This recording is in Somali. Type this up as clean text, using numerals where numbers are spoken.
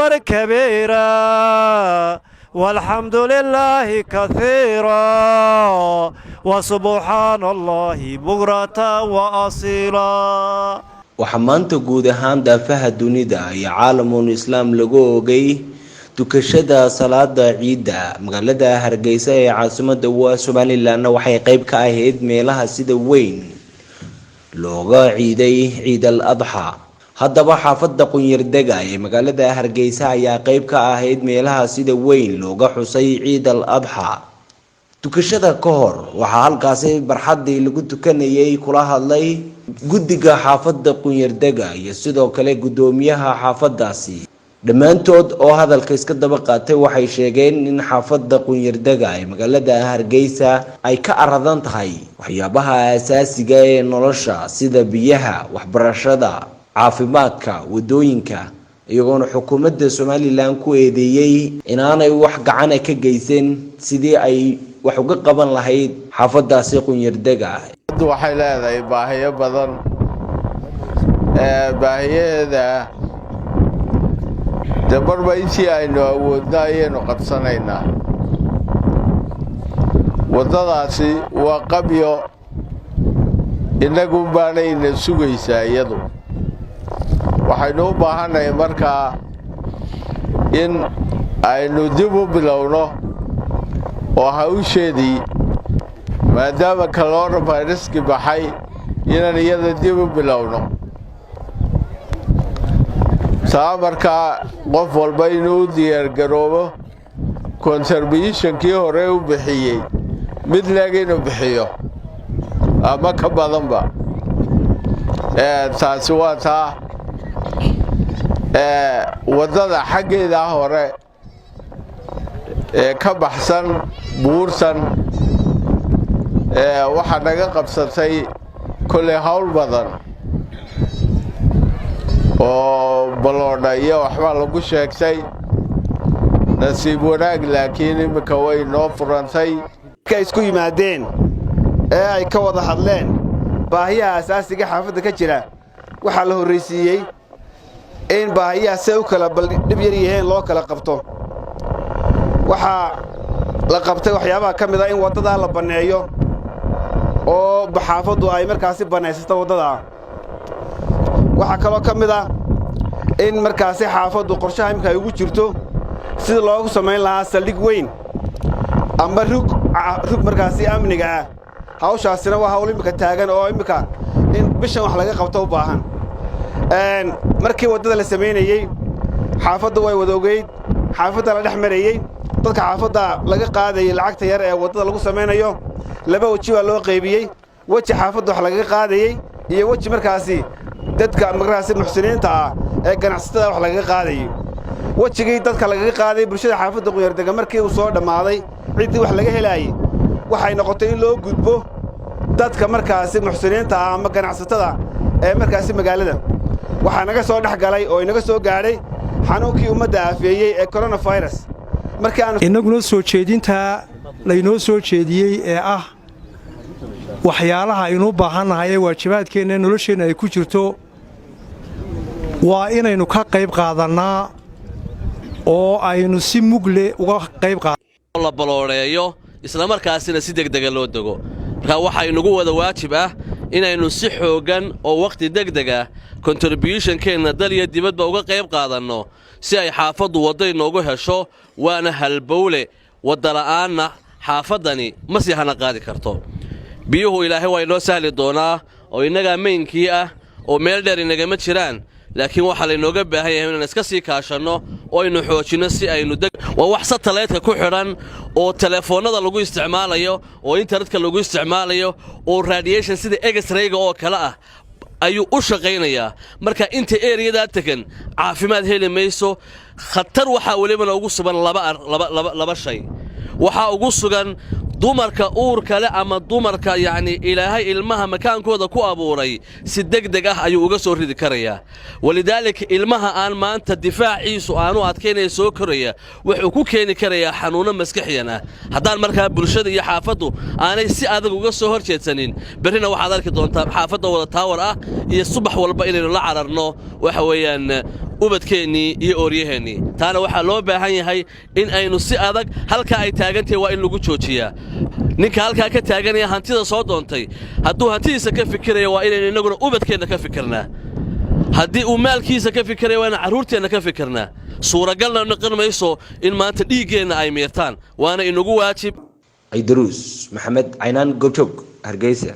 كبيرا والحمد لله كثيرا وسبحان الله بكرة وأصيلا. waxaa maanta guud ahaan daafaha dunida iyo caalamul islaam lagu oogay tukashada salaada ciida magaalada Hargeysa ee caasimadda Somaliland waxay qayb ka ahayd meelaha sida weyn looga ciiday Ciid al-Adha. haddaba xaafadda Qunyardega ee magaalada Hargeysa ayaa qayb ka ahayd meelaha sida weyn looga xusay Ciid al-Adha. tukashada ka hor waxaa halkaasi barxadii lagu tukanayay kula hadlay guddiga xaafadda Qunyardega iyo sidoo kale gudoomiyaha xaafadaasi. dhammaantood oo hadalka iska daba qaatay waxay sheegeen in xaafadda Qunyardega ee magaalada Hargeysa ay ka aradan tahay waxyaabaha aasaasiga ee nolosha sida biyaha, waxbarashada, caafimaadka, wadooyinka, iyagoona xukuumadda Somaliland ku eedeeyay inaanay wax gacan ka geysan sidii ay wax uga qaban lahayd xaafadaasi Qunyardega. waxay leedahay baahiyo badan baahiyeeda dabarba intii aynu awoodna ayaynu qabsanaynaa. wadadaasi waa qabyo inagu baanayna sugaysaa iyadu. waxaynu u baahanahay markaa in aynu dib u bilowno oo hawsheedii maadaama coronavirus-ki baxay inaan iyada dib u bilowno. saa markaa qof walba inuu diyaargaroobo contribution-kii hore u bixiyey mid leeg inuu bixiyo ama ka badanba. taasi waa taa wadada xaggeeda hore ee ka baxsan buurtan waxaa naga qabsatay kolley hawl badan oo baloodha iyo waxbaa lagu sheegtay. nasiib wanaag laakiin imika way noo furantay. ka isku yimaadeen ee ay ka wada hadleen baahiyaha asaasiga xaafadda ka jira waxaa la horreysiiyey in baahiyaha si u kala dhib yar yihiin loo kala qabto. waxaa la qabtay waxyaabaha ka mid ah in wadada la baneeyo oo xaafaddu ay markaasi banaysato wadada. waxaa kaloo ka mid ah in markaasi xaafaddu qorshaha imika ay ugu jirto sida loogu samayn lahaa saldhig weyn ama rug markaasi amniga ah. hawshaasina waa hawl imika taagan oo imika in bishan wax laga qabto u baahan. markii wadada la sameynayay xaafaddu way wada ogeyd, xaafadda la dhex marayay, dadka xaafadda laga qaadayay lacagta yar ee wadada lagu sameynayo laba waji waa loo qaybiyey. waji xaafadda wax laga qaadayay iyo waji markaasi dadka markaasi muxsiniinta ah ee ganacsatada wax laga qaadayay. wajigii dadka laga qaaday bulshada xaafadda Qunyardega markii uu soo dhamaaday cidii wax laga helayay waxay noqotay in loo gudbo dadka markaasi muxsiniinta ah ama ganacsatada ee markaasi magaalada. waxaa naga soo dhex galay oo inaga soo gaadhay xanuunkii ummadda aafeeyey ee coronavirus. inaguna soo jeedinta laynoo soo jeediyey ee ah waxyaalaha aynu u baahannahay ee waajibaadkeenna nolosheenna ay ku jirto waa inaynu ka qayb qaadannaa oo aynu si mugle uga qayb la balooreeyo isla markaasina si degdeg loo dago. marka waxa inagu wada waajib ah inaynu si xoogan oo waqti degdeg ah contribution-keena dal iyo dibadba uga qayb qaadanno si ay xaafaddu waddo inoogu hesho. waana halbowle wadda la'aanna xaafaddani ma sii hana qaadi karto. biyuhu ilaahay waa inoo sahli doonaa oo innagaa maynkii ah oo meel dheer inagama jiraan. laakiin waxaa laynooga baahan yahay inaan iska sii kaashanno oo aynu xoojinno si aynu waa wax satellite-ka ku xidhan oo telefoonnada lagu isticmaalayo oo internetka lagu isticmaalayo oo radiation sida X-ray-ga oo kale ah ayuu u shaqaynayaa. marka inta area-da tagan caafimaad heli mayso. khatar waxaa waliba ugu sugan laba shay. waxaa ugu sugan dumarka uurka leh ama dumarka ilaahay ilmaha makaankooda ku abuuray si degdeg ah ayuu uga soo ridi karayaa. walidaalika ilmaha aan maanta difaaciisu aanu adkaynay soo koraya wuxuu ku keeni karayaa xanuuno maskaxiyan ah. haddaan markaa bulshada iyo xaafaddu aanay si adag uga soo horjeedsanin berrina waxaad arki doontaa xaafadda wada taawar ah iyo subax walba inaynu la cararno waxa weeyaan ubadkeennii iyo ooryaheennii taana waxaa loo baahan yahay in aynu si adag halka ay taagantahay waa in lagu joojiyaa ninka halkaa ka taaganaya hantida soo doontay hadduu hantidiisa ka fikiraya waa inaynu innaguna ubadkeenna ka fikirnaa haddii uu maalkiisa ka fikiraya waa inaan carruurteenna ka fikirnaa suuragalna noqon mayso in maanta dhiiggeenna ay miirtaan waana inagu waajib Idruus Maxamed Caynaan Goobjoog Hargeysa